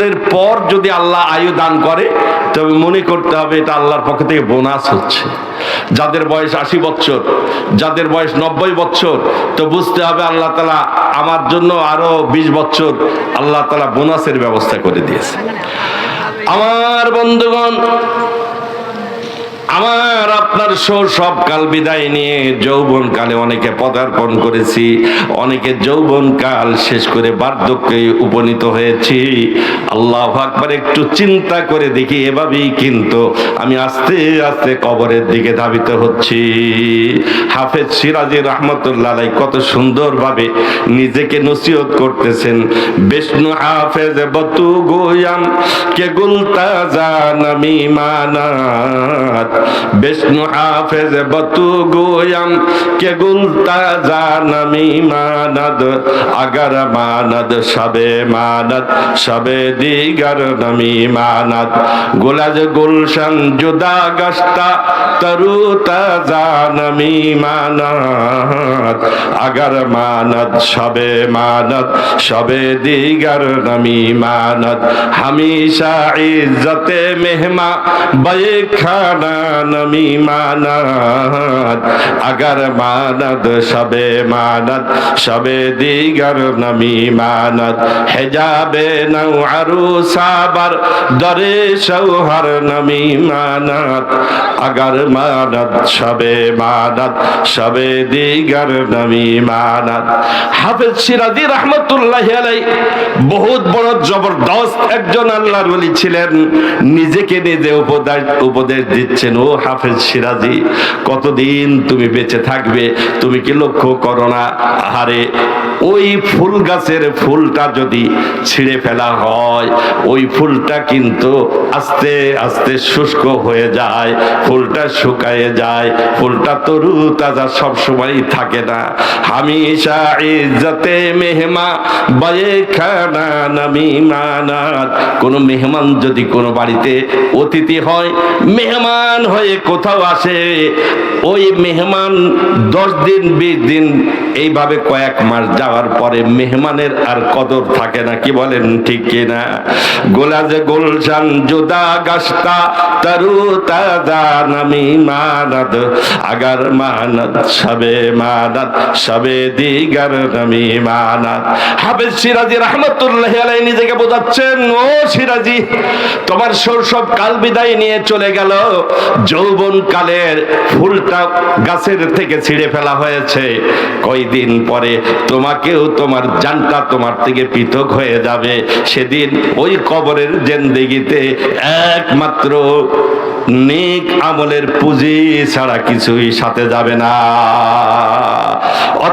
এর পর যদি আল্লাহ আয়ু দান করে তবে মনে করতে হবে এটা আল্লাহর পক্ষ থেকে বোনাস হচ্ছে। যাদের বয়স 80 বছর, যাদের বয়স 90 বছর, তো বুঝতে হবে আল্লাহ তাআলা আমার জন্য আরো 20 বছর আল্লাহ তাআলা বোনাসের ব্যবস্থা করে দিয়েছে। আমার বন্ধুগণ, আমার আপনার সব কাল বিদায় নিয়ে যৌবন কালে অনেকে পদার্পণ করেছি, অনেকে যৌবন কাল শেষ করে বার্ধক্যে উপনীত হয়েছি। আল্লাহু আকবার, একটু চিন্তা করে দেখি এভাবেই কিন্তু আমি আস্তে আস্তে কবরের দিকে ধাবিত হচ্ছি। হাফেজ সিরাজি রাহমাতুল্লাহ আলাইহি কত সুন্দরভাবে নিজেকে নসিহত করতেছেন। বিষ্ণু হাফেজ বতু গোয়াম কে গুলতা জানমি মানাত, বিষ্ণু হাফেজ বতু গোয়াম কে গুলতা জানমি মানাদ, আগার মানাদ সবে মানাদ সবে দিগার নমি মানাদ, গোলাজ গুলশন জুদা গস্তা তরু তাজা নমি মানাদ, আগার মানাদ সবে মানাদ সবে দিগার নমি মানাদ, হমেশা ইজ্জতে মেহমা বে খানা নমি মানাদ, আগার মানাদ সবে মানাদ সবে দিগার নমি মানাদ, হেজাবে নৌ আরু সাবার দরে সৌহার নমি মানাদ, আগার মানাদ সবে মানাদ সবে দিগার নমি মানাদ। হাফেজ সিরাজি রাহমাতুল্লাহি আলাইহি বহুত বড় জবরদস্ত একজন আল্লাহর ওলি ছিলেন। নিজেকে নিজে উপদেশ দিচ্ছেন, ও হাফেজ সিরাজি, কতদিন তুমি বেঁচে থাকবে? তুমি কি লক্ষ্য করো না? আহারে, ওই ফুল গাছের ফুলটা যদি ছিঁড়ে ফেলা হয়, ওই ফুলটা কিন্তু আস্তে আস্তে শুষ্ক হয়ে যায়, ফুলটা শুকায়ে যায়, ফুলটা তরু তাজা সব সময় থাকে না। হামেশা ইজ্জতে মেহমা বায়ে খানা নমি মানাত। কোন মেহমান যদি কোনো বাড়িতে অতিথি হয়, মেহমান হয়ে কোথাও আসে, ওই মেহমান 10 দিন 20 দিন এইভাবে কয়েক মাস যাওয়ার পরে মেহমানের আর কদর থাকে না। কি বলেন, ঠিক কিনা? গোলাজ গুলশান জুদা গাস্তা তরু তাজা নমি মানাদ, আগার মানাদ সবে মানাদ সবে দিগার নমি মানাদ। হাফেজ সিরাজি রাহমাতুল্লাহি আলাইহি নিজেকে বোঝাচ্ছেন, ও সিরাজি, তোমার শৈশব কাল বিদায় নিয়ে চলে গেল, যৌবন কালের ফুলটা গাছের থেকে ছিঁড়ে ফেলা হয়েছে, কয়দিন পরে তোমাকেও তোমার জানটা তোমার থেকে পৃথক হয়ে যাবে। সেদিন ওই কবরের জিন্দেগিতে একমাত্র নেক আমলের পুঁজি ছাড়া কিছুই সাথে যাবে না।